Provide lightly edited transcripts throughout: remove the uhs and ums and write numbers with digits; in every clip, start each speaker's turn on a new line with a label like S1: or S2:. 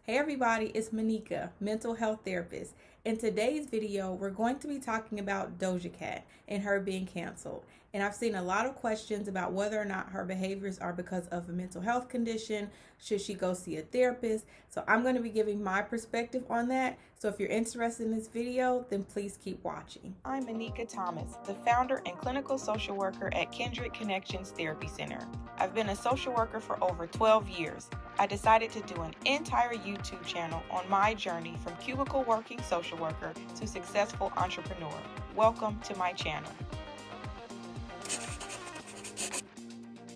S1: Hey everybody, it's Monika, mental health therapist. In today's video, we're going to be talking about Doja Cat and her being canceled. And I've seen a lot of questions about whether or not her behaviors are because of a mental health condition. Should she go see a therapist? So I'm going to be giving my perspective on that. So if you're interested in this video, then please keep watching. I'm Monika Thomas, the founder and clinical social worker at Kindred Connections Therapy Center. I've been a social worker for over 12 years. I decided to do an entire YouTube channel on my journey from cubicle working social worker to successful entrepreneur. Welcome to my channel.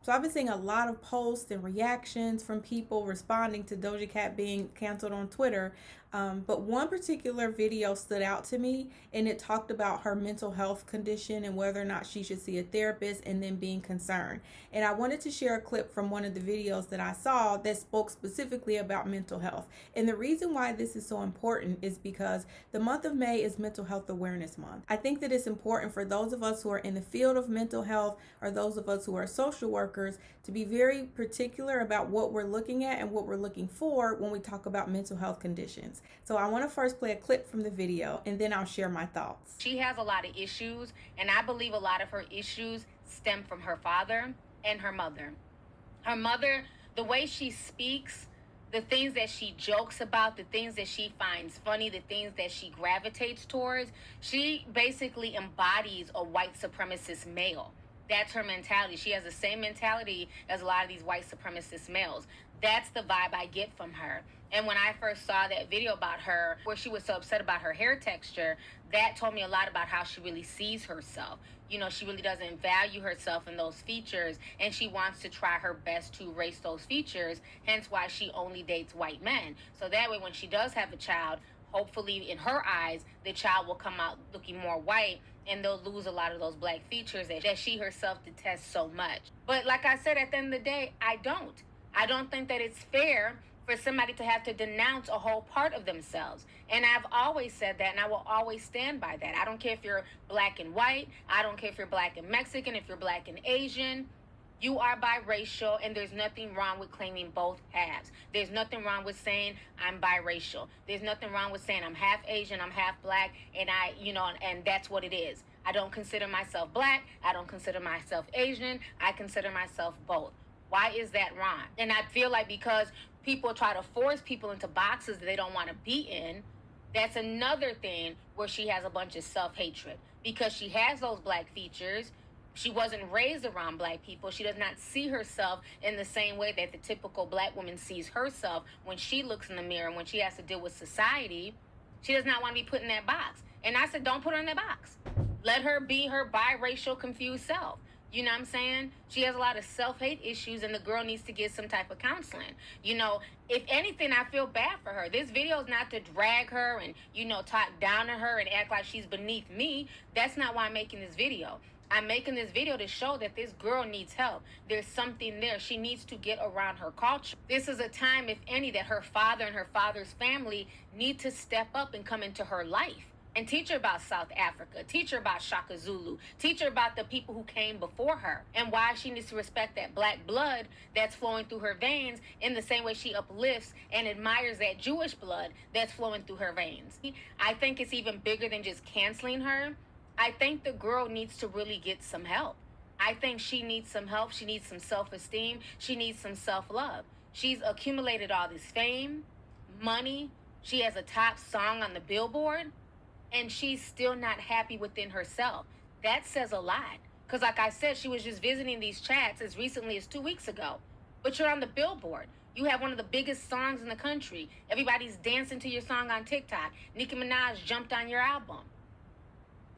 S1: So I've been seeing a lot of posts and reactions from people responding to Doja Cat being canceled on Twitter. But one particular video stood out to me, and it talked about her mental health condition and whether or not she should see a therapist and then being concerned. And I wanted to share a clip from one of the videos that I saw that spoke specifically about mental health. And the reason why this is so important is because the month of May is Mental Health Awareness Month. I think that it's important for those of us who are in the field of mental health or those of us who are social workers to be very particular about what we're looking at and what we're looking for when we talk about mental health conditions. So I want to first play a clip from the video and then I'll share my thoughts.
S2: She has a lot of issues, and I believe a lot of her issues stem from her father and her mother. Her mother, the way she speaks, the things that she jokes about, the things that she finds funny, the things that she gravitates towards, she basically embodies a white supremacist male. That's her mentality. She has the same mentality as a lot of these white supremacist males. That's the vibe I get from her. And when I first saw that video about her, where she was so upset about her hair texture, that told me a lot about how she really sees herself. You know, she really doesn't value herself in those features, and she wants to try her best to erase those features, hence why she only dates white men. So that way, when she does have a child, hopefully in her eyes, the child will come out looking more white, and they'll lose a lot of those black features that she herself detests so much. But like I said, at the end of the day, I don't think that it's fair for somebody to have to denounce a whole part of themselves. And I've always said that, and I will always stand by that. I don't care if you're black and white. I don't care if you're black and Mexican, if you're black and Asian. You are biracial, and there's nothing wrong with claiming both halves. There's nothing wrong with saying I'm biracial. There's nothing wrong with saying I'm half Asian, I'm half black, and and that's what it is. I don't consider myself black. I don't consider myself Asian. I consider myself both. Why is that wrong? And I feel like because people try to force people into boxes that they don't want to be in, that's another thing where she has a bunch of self-hatred. Because she has those black features, she wasn't raised around black people. She does not see herself in the same way that the typical black woman sees herself when she looks in the mirror and when she has to deal with society. She does not want to be put in that box. And I said, don't put her in that box. Let her be her biracial, confused self. You know what I'm saying? She has a lot of self-hate issues, and the girl needs to get some type of counseling. You know, if anything, I feel bad for her. This video is not to drag her and, talk down on her and act like she's beneath me. That's not why I'm making this video. I'm making this video to show that this girl needs help. There's something there. She needs to get around her culture. This is a time, if any, that her father and her father's family need to step up and come into her life. And teach her about South Africa, teach her about Shaka Zulu, teach her about the people who came before her and why she needs to respect that black blood that's flowing through her veins in the same way she uplifts and admires that Jewish blood that's flowing through her veins. I think it's even bigger than just canceling her. I think the girl needs to really get some help. I think she needs some help. She needs some self-esteem. She needs some self-love. She's accumulated all this fame, money. She has a top song on the Billboard. And she's still not happy within herself. That says a lot. Because like I said, she was just visiting these chats as recently as 2 weeks ago. But you're on the Billboard. You have one of the biggest songs in the country. Everybody's dancing to your song on TikTok. Nicki Minaj jumped on your album.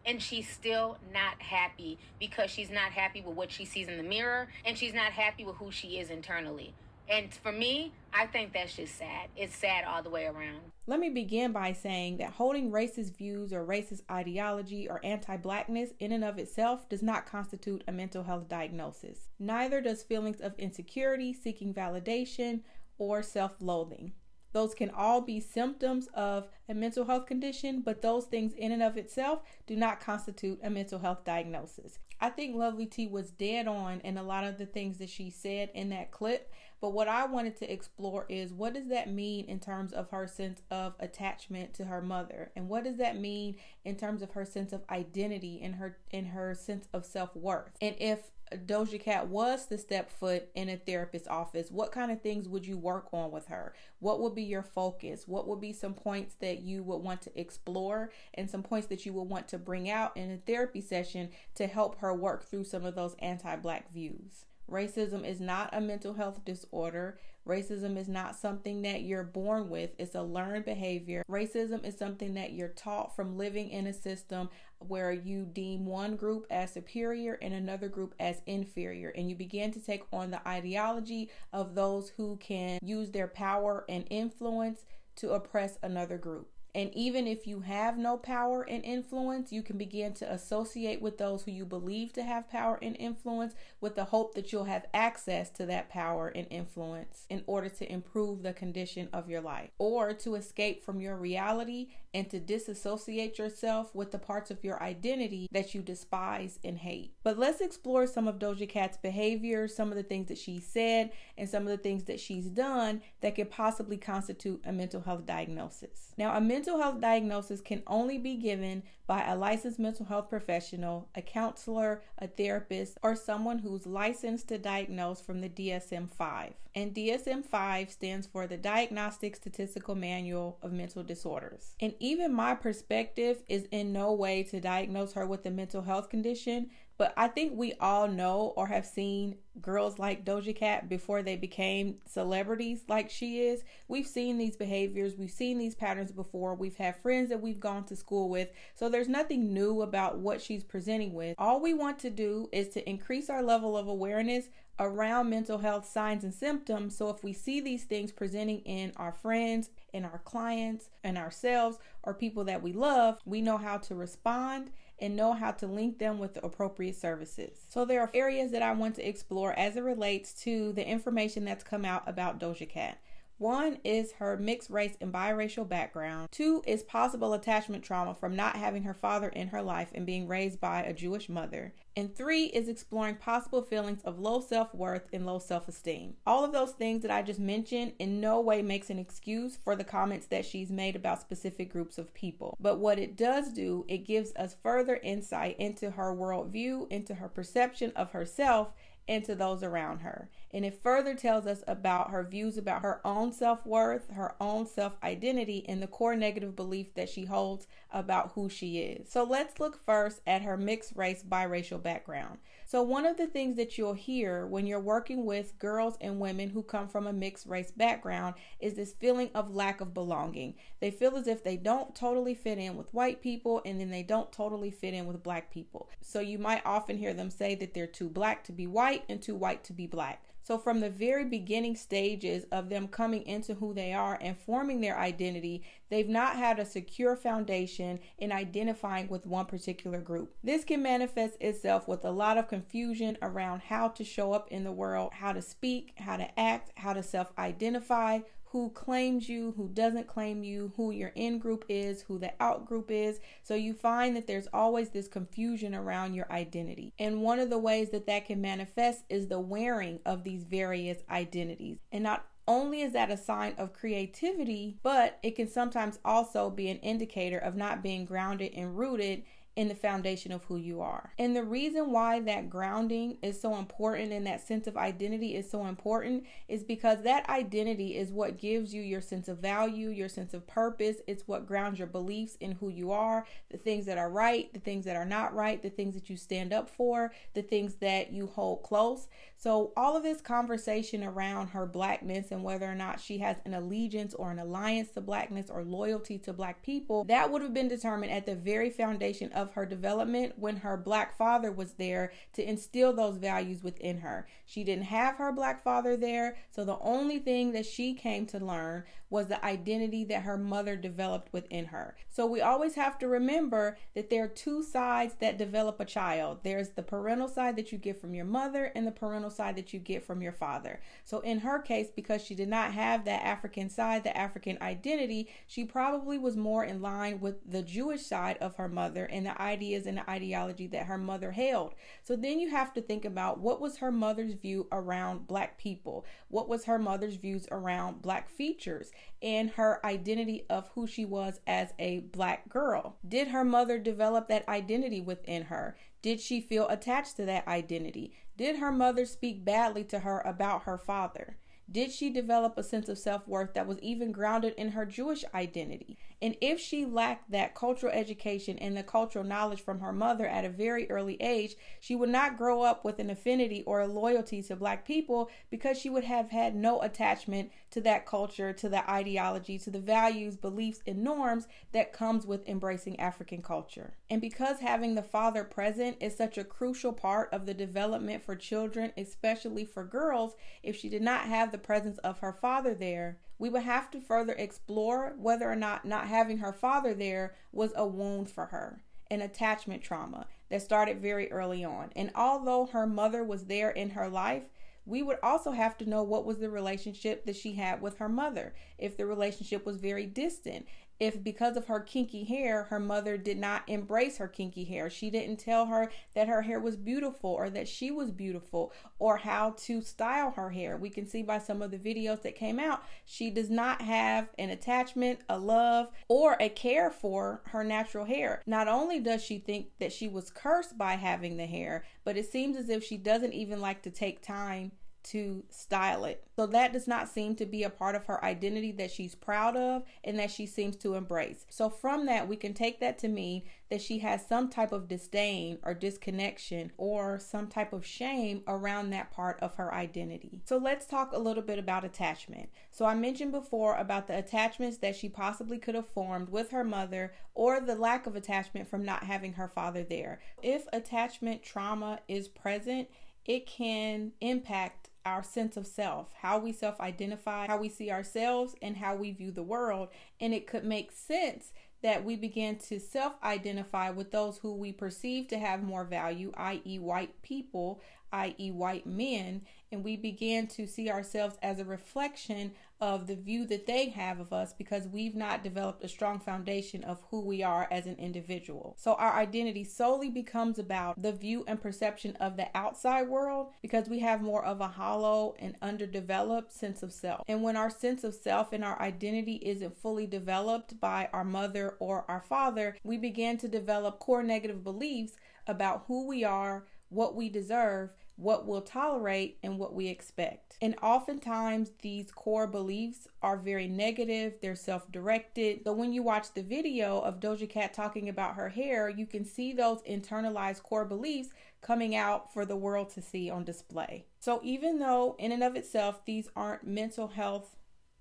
S2: And she's still not happy because she's not happy with what she sees in the mirror. And she's not happy with who she is internally. And for me, I think that's just sad. It's sad all the way around.
S1: Let me begin by saying that holding racist views or racist ideology or anti-blackness in and of itself does not constitute a mental health diagnosis. Neither does feelings of insecurity, seeking validation, or self-loathing. Those can all be symptoms of a mental health condition, but those things in and of itself do not constitute a mental health diagnosis. I think Lovely T was dead on in a lot of the things that she said in that clip, But what I wanted to explore is, what does that mean in terms of her sense of attachment to her mother? And what does that mean in terms of her sense of identity and her sense of self-worth? And if Doja Cat was to step foot in a therapist's office, what kind of things would you work on with her? What would be your focus? What would be some points that you would want to explore and some points that you would want to bring out in a therapy session to help her work through some of those anti-Black views? Racism is not a mental health disorder. Racism is not something that you're born with. It's a learned behavior. Racism is something that you're taught from living in a system where you deem one group as superior and another group as inferior. And you begin to take on the ideology of those who can use their power and influence to oppress another group. And even if you have no power and influence, you can begin to associate with those who you believe to have power and influence with the hope that you'll have access to that power and influence in order to improve the condition of your life, or to escape from your reality and to disassociate yourself with the parts of your identity that you despise and hate. But let's explore some of Doja Cat's behavior, some of the things that she said, and some of the things that she's done that could possibly constitute a mental health diagnosis. Now, a mental health diagnosis can only be given by a licensed mental health professional, a counselor, a therapist, or someone who's licensed to diagnose from the DSM-5. And DSM-5 stands for the Diagnostic Statistical Manual of Mental Disorders. And even my perspective is in no way to diagnose her with a mental health condition, but I think we all know or have seen girls like Doja Cat before they became celebrities like she is. We've seen these behaviors. We've seen these patterns before. We've had friends that we've gone to school with. So there's nothing new about what she's presenting with. All we want to do is to increase our level of awareness around mental health signs and symptoms. So if we see these things presenting in our friends, in our clients, and ourselves, or people that we love, we know how to respond and know how to link them with the appropriate services. So there are areas that I want to explore as it relates to the information that's come out about Doja Cat. One is her mixed race and biracial background. Two is possible attachment trauma from not having her father in her life and being raised by a Jewish mother. And three is exploring possible feelings of low self-worth and low self-esteem. All of those things that I just mentioned in no way makes an excuse for the comments that she's made about specific groups of people. But what it does do, it gives us further insight into her worldview, into her perception of herself, and to those around her. And it further tells us about her views about her own self-worth, her own self-identity, and the core negative belief that she holds about who she is. So let's look first at her mixed race biracial background. So one of the things that you'll hear when you're working with girls and women who come from a mixed race background is this feeling of lack of belonging. They feel as if they don't totally fit in with white people, and then they don't totally fit in with Black people. So you might often hear them say that they're too Black to be white and too white to be Black. So from the very beginning stages of them coming into who they are and forming their identity, they've not had a secure foundation in identifying with one particular group. This can manifest itself with a lot of confusion around how to show up in the world, how to speak, how to act, how to self-identify, who claims you, who doesn't claim you, who your in group is, who the out group is. So you find that there's always this confusion around your identity. And one of the ways that that can manifest is the wearing of these various identities. And not only is that a sign of creativity, but it can sometimes also be an indicator of not being grounded and rooted in the foundation of who you are. And the reason why that grounding is so important and that sense of identity is so important is because that identity is what gives you your sense of value, your sense of purpose. It's what grounds your beliefs in who you are, the things that are right, the things that are not right, the things that you stand up for, the things that you hold close. So all of this conversation around her Blackness and whether or not she has an allegiance or an alliance to Blackness or loyalty to Black people, that would have been determined at the very foundation of her development when her Black father was there to instill those values within her. She didn't have her Black father there, so the only thing that she came to learn was the identity that her mother developed within her. So we always have to remember that there are two sides that develop a child. There's the parental side that you get from your mother and the parental side that you get from your father. So in her case, because she did not have that African side, the African identity, she probably was more in line with the Jewish side of her mother and the the ideas and the ideology that her mother held. So then you have to think about, what was her mother's view around Black people? What was her mother's views around Black features and her identity of who she was as a Black girl? Did her mother develop that identity within her? Did she feel attached to that identity? Did her mother speak badly to her about her father? Did she develop a sense of self-worth that was even grounded in her Jewish identity? And if she lacked that cultural education and the cultural knowledge from her mother at a very early age, she would not grow up with an affinity or a loyalty to Black people, because she would have had no attachment to that culture, to the ideology, to the values, beliefs, and norms that comes with embracing African culture. And because having the father present is such a crucial part of the development for children, especially for girls, if she did not have the presence of her father there, we would have to further explore whether or not having her father there was a wound for her, an attachment trauma that started very early on. And although her mother was there in her life, we would also have to know what was the relationship that she had with her mother. If the relationship was very distant, if because of her kinky hair, her mother did not embrace her kinky hair, she didn't tell her that her hair was beautiful or that she was beautiful or how to style her hair. We can see by some of the videos that came out, she does not have an attachment, a love, or a care for her natural hair. Not only does she think that she was cursed by having the hair, but it seems as if she doesn't even like to take time to style it. So that does not seem to be a part of her identity that she's proud of and that she seems to embrace. So from that, we can take that to mean that she has some type of disdain or disconnection or some type of shame around that part of her identity. So let's talk a little bit about attachment. So I mentioned before about the attachments that she possibly could have formed with her mother, or the lack of attachment from not having her father there. If attachment trauma is present, it can impact our sense of self, how we self-identify, how we see ourselves, and how we view the world. And it could make sense that we begin to self-identify with those who we perceive to have more value, i.e. white people, i.e. white men, and we begin to see ourselves as a reflection of the view that they have of us, because we've not developed a strong foundation of who we are as an individual. So our identity solely becomes about the view and perception of the outside world, because we have more of a hollow and underdeveloped sense of self. And when our sense of self and our identity isn't fully developed by our mother or our father, we begin to develop core negative beliefs about who we are, what we deserve, what we'll tolerate, and what we expect. And oftentimes these core beliefs are very negative, they're self-directed. So when you watch the video of Doja Cat talking about her hair, you can see those internalized core beliefs coming out for the world to see on display. So even though in and of itself these aren't mental health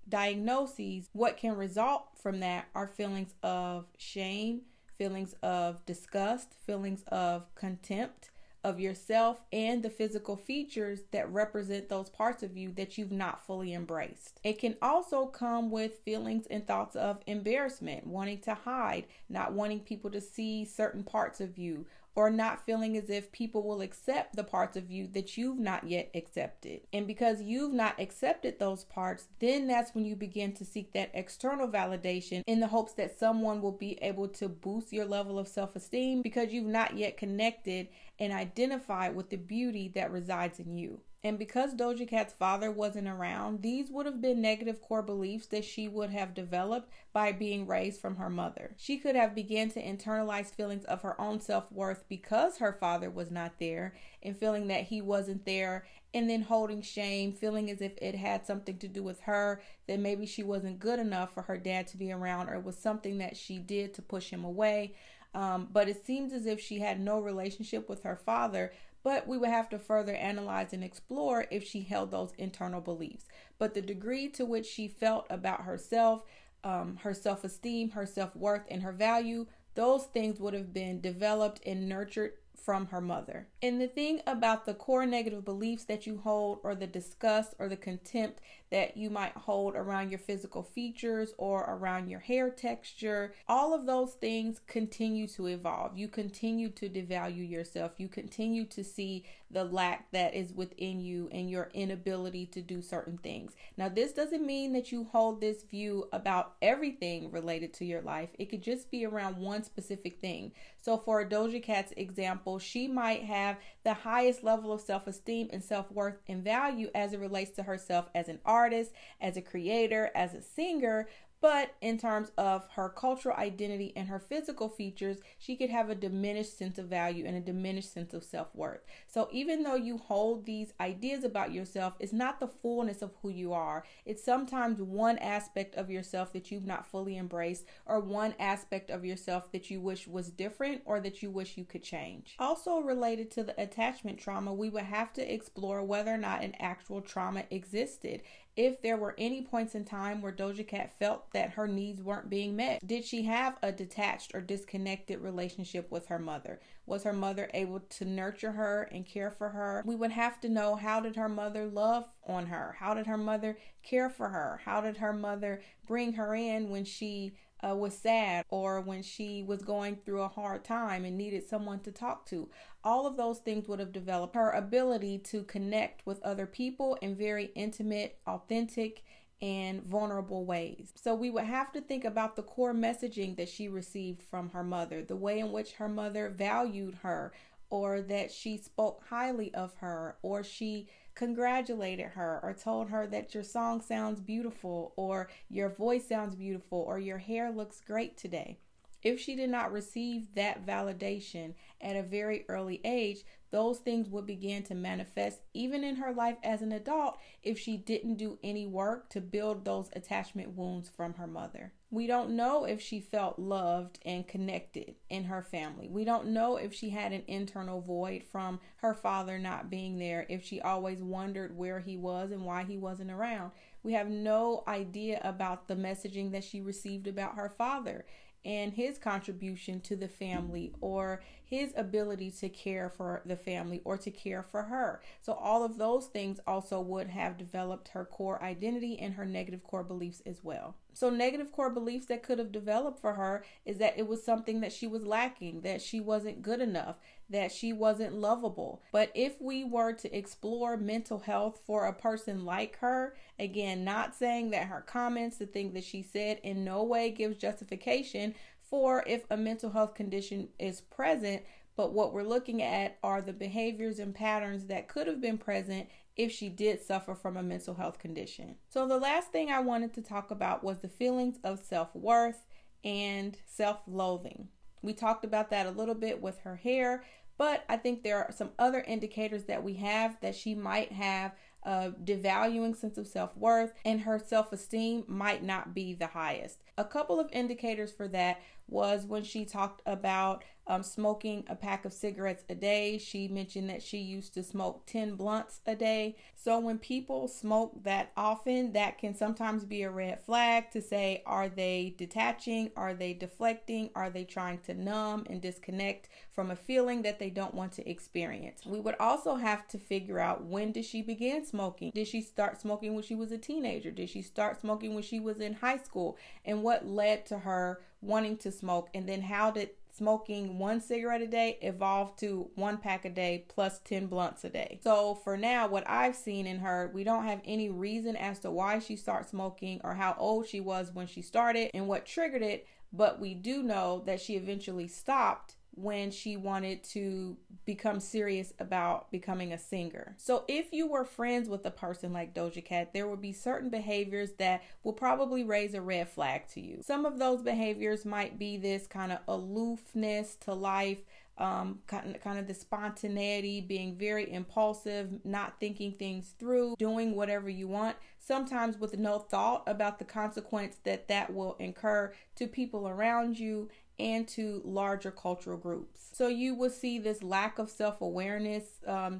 S1: diagnoses, what can result from that are feelings of shame, feelings of disgust, feelings of contempt of yourself and the physical features that represent those parts of you that you've not fully embraced. It can also come with feelings and thoughts of embarrassment, wanting to hide, not wanting people to see certain parts of you, or not feeling as if people will accept the parts of you that you've not yet accepted. And because you've not accepted those parts, then that's when you begin to seek that external validation in the hopes that someone will be able to boost your level of self-esteem, because you've not yet connected and identified with the beauty that resides in you. And because Doja Cat's father wasn't around, these would have been negative core beliefs that she would have developed by being raised from her mother. She could have begun to internalize feelings of her own self-worth because her father was not there, and feeling that he wasn't there, and then holding shame, feeling as if it had something to do with her, that maybe she wasn't good enough for her dad to be around, or it was something that she did to push him away. But it seems as if she had no relationship with her father. But we would have to further analyze and explore if she held those internal beliefs. But the degree to which she felt about herself, her self-esteem, her self-worth, and her value, those things would have been developed and nurtured from her mother. And the thing about the core negative beliefs that you hold, or the disgust or the contempt that you might hold around your physical features or around your hair texture, all of those things continue to evolve. You continue to devalue yourself. You continue to see the lack that is within you and your inability to do certain things. Now, this doesn't mean that you hold this view about everything related to your life. It could just be around one specific thing. So for Doja Cat's example, she might have the highest level of self-esteem and self-worth and value as it relates to herself as an artist, as a creator, as a singer. But in terms of her cultural identity and her physical features, she could have a diminished sense of value and a diminished sense of self-worth. So even though you hold these ideas about yourself, it's not the fullness of who you are. It's sometimes one aspect of yourself that you've not fully embraced, or one aspect of yourself that you wish was different or that you wish you could change. Also related to the attachment trauma, we would have to explore whether or not an actual trauma existed. If there were any points in time where Doja Cat felt that her needs weren't being met, did she have a detached or disconnected relationship with her mother? Was her mother able to nurture her and care for her? We would have to know, how did her mother love on her? How did her mother care for her? How did her mother bring her in when she was sad, or when she was going through a hard time and needed someone to talk to? All of those things would have developed her ability to connect with other people in very intimate, authentic, and vulnerable ways. So we would have to think about the core messaging that she received from her mother, the way in which her mother valued her, or that she spoke highly of her, or she congratulated her, or told her that your song sounds beautiful, or your voice sounds beautiful, or your hair looks great today. If she did not receive that validation at a very early age, those things would begin to manifest even in her life as an adult if she didn't do any work to build those attachment wounds from her mother. We don't know if she felt loved and connected in her family. We don't know if she had an internal void from her father not being there, if she always wondered where he was and why he wasn't around. We have no idea about the messaging that she received about her father and his contribution to the family, or his ability to care for the family or to care for her. So all of those things also would have developed her core identity and her negative core beliefs as well. So negative core beliefs that could have developed for her is that it was something that she was lacking, that she wasn't good enough, that she wasn't lovable. But if we were to explore mental health for a person like her, again, not saying that her comments, the things that she said, in no way gives justification for if a mental health condition is present, but what we're looking at are the behaviors and patterns that could have been present if she did suffer from a mental health condition. So the last thing I wanted to talk about was the feelings of self-worth and self-loathing. We talked about that a little bit with her hair, but I think there are some other indicators that we have that she might have a devaluing sense of self-worth, and her self-esteem might not be the highest. A couple of indicators for that was when she talked about smoking a pack of cigarettes a day. She mentioned that she used to smoke 10 blunts a day. So when people smoke that often, that can sometimes be a red flag to say, are they detaching? Are they deflecting? Are they trying to numb and disconnect from a feeling that they don't want to experience? We would also have to figure out, when did she begin smoking? Did she start smoking when she was a teenager? Did she start smoking when she was in high school? And what led to her wanting to smoke? And then how did smoking 1 cigarette a day evolve to 1 pack a day plus 10 blunts a day? So for now, what I've seen in her, we don't have any reason as to why she started smoking or how old she was when she started and what triggered it, but we do know that she eventually stopped when she wanted to become serious about becoming a singer. So if you were friends with a person like Doja Cat, there would be certain behaviors that will probably raise a red flag to you. Some of those behaviors might be this kind of aloofness to life, kind of the spontaneity, being very impulsive, not thinking things through, doing whatever you want, sometimes with no thought about the consequence that that will incur to people around you and to larger cultural groups. So you will see this lack of self-awareness,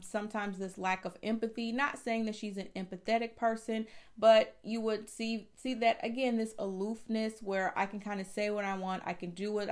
S1: sometimes this lack of empathy. Not saying that she's an empathetic person, but you would see that, again, this aloofness where I can kind of say what I want, I can do what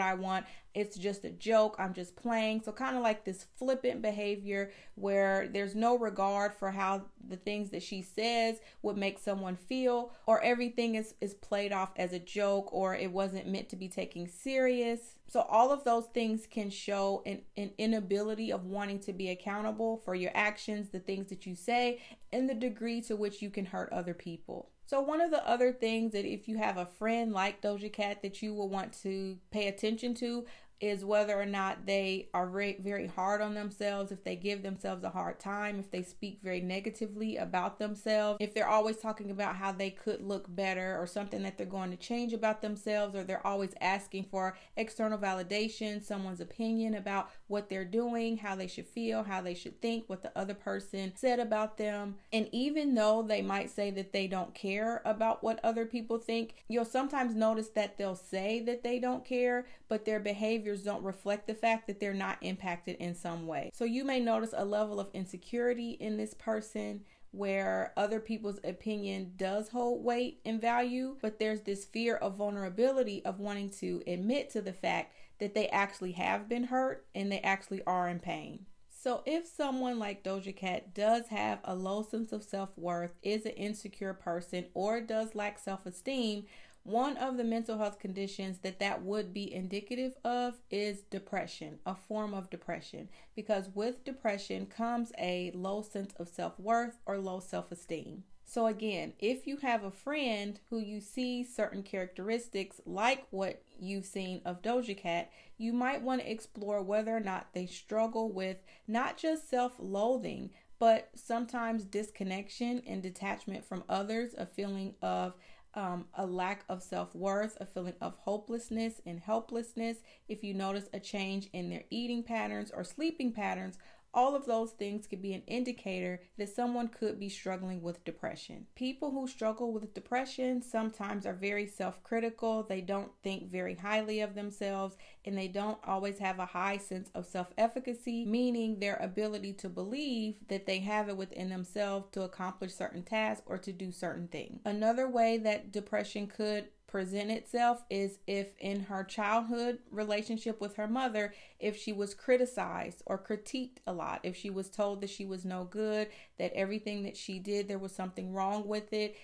S1: I want. It's just a joke. joke, I'm just playing. So kind of like this flippant behavior where there's no regard for how the things that she says would make someone feel, or everything is played off as a joke, or it wasn't meant to be taken serious. So all of those things can show an inability of wanting to be accountable for your actions, the things that you say, and the degree to which you can hurt other people. So one of the other things that if you have a friend like Doja Cat that you will want to pay attention to is whether or not they are very, very hard on themselves, if they give themselves a hard time, if they speak very negatively about themselves, if they're always talking about how they could look better or something that they're going to change about themselves, or they're always asking for external validation, someone's opinion about what they're doing, how they should feel, how they should think, what the other person said about them. And even though they might say that they don't care about what other people think, you'll sometimes notice that they'll say that they don't care, but their behaviors don't reflect the fact that they're not impacted in some way. So you may notice a level of insecurity in this person where other people's opinion does hold weight and value, but there's this fear of vulnerability of wanting to admit to the fact that they actually have been hurt and they actually are in pain. So if someone like Doja Cat does have a low sense of self-worth, is an insecure person, or does lack self-esteem, one of the mental health conditions that would be indicative of is depression, a form of depression, because with depression comes a low sense of self-worth or low self-esteem. So again, if you have a friend who you see certain characteristics like what you've seen of Doja Cat, you might want to explore whether or not they struggle with not just self-loathing, but sometimes disconnection and detachment from others, a feeling of a lack of self-worth, a feeling of hopelessness and helplessness. If you notice a change in their eating patterns or sleeping patterns, all of those things could be an indicator that someone could be struggling with depression. People who struggle with depression sometimes are very self-critical. They don't think very highly of themselves, and they don't always have a high sense of self-efficacy, meaning their ability to believe that they have it within themselves to accomplish certain tasks or to do certain things. Another way that depression could present itself is if in her childhood relationship with her mother, if she was criticized or critiqued a lot, if she was told that she was no good, that everything that she did, there was something wrong with it,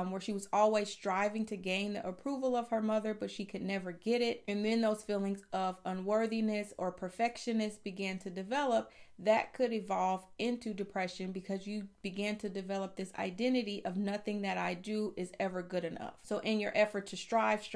S1: where she was always striving to gain the approval of her mother, but she could never get it. And then those feelings of unworthiness or perfectionist began to develop. That could evolve into depression because you began to develop this identity of nothing that I do is ever good enough. So in your effort to strive,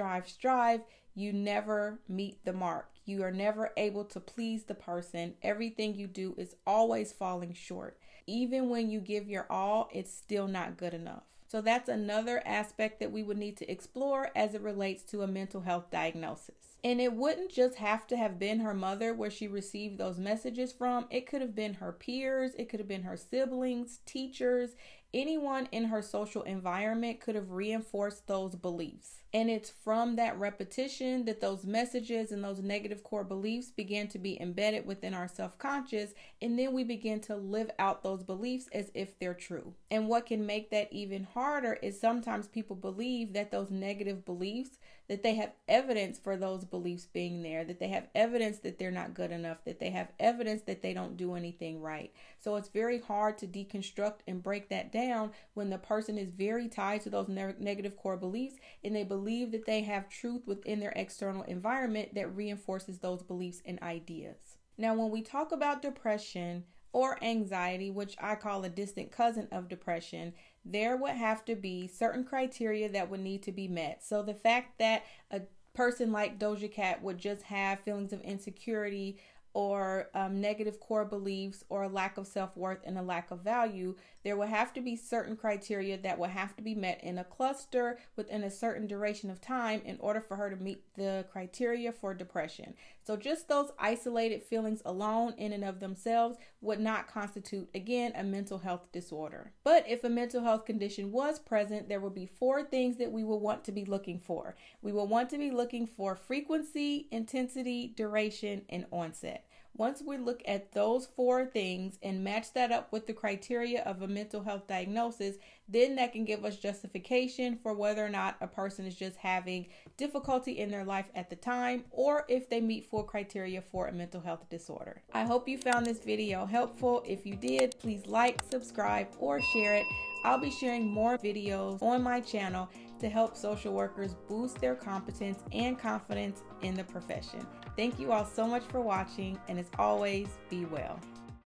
S1: you never meet the mark. You are never able to please the person. Everything you do is always falling short. Even when you give your all, it's still not good enough. So that's another aspect that we would need to explore as it relates to a mental health diagnosis. And it wouldn't just have to have been her mother where she received those messages from. It could have been her peers. It could have been her siblings, teachers. Anyone in her social environment could have reinforced those beliefs. And it's from that repetition that those messages and those negative core beliefs begin to be embedded within our self-conscious, and then we begin to live out those beliefs as if they're true. And what can make that even harder is sometimes people believe that those negative beliefs, that they have evidence for those beliefs being there, that they have evidence that they're not good enough, that they have evidence that they don't do anything right. So it's very hard to deconstruct and break that down when the person is very tied to those negative core beliefs, and they believe that they have truth within their external environment that reinforces those beliefs and ideas. Now, when we talk about depression or anxiety, which I call a distant cousin of depression, there would have to be certain criteria that would need to be met. So the fact that a person like Doja Cat would just have feelings of insecurity or negative core beliefs or a lack of self-worth and a lack of value, there will have to be certain criteria that will have to be met in a cluster within a certain duration of time in order for her to meet the criteria for depression. So just those isolated feelings alone in and of themselves would not constitute, again, a mental health disorder. But if a mental health condition was present, there would be 4 things that we will want to be looking for. We will want to be looking for frequency, intensity, duration, and onset. Once we look at those 4 things and match that up with the criteria of a mental health diagnosis, then that can give us justification for whether or not a person is just having difficulty in their life at the time, or if they meet full criteria for a mental health disorder. I hope you found this video helpful. If you did, please like, subscribe, or share it. I'll be sharing more videos on my channel to help social workers boost their competence and confidence in the profession. Thank you all so much for watching, and as always, be well.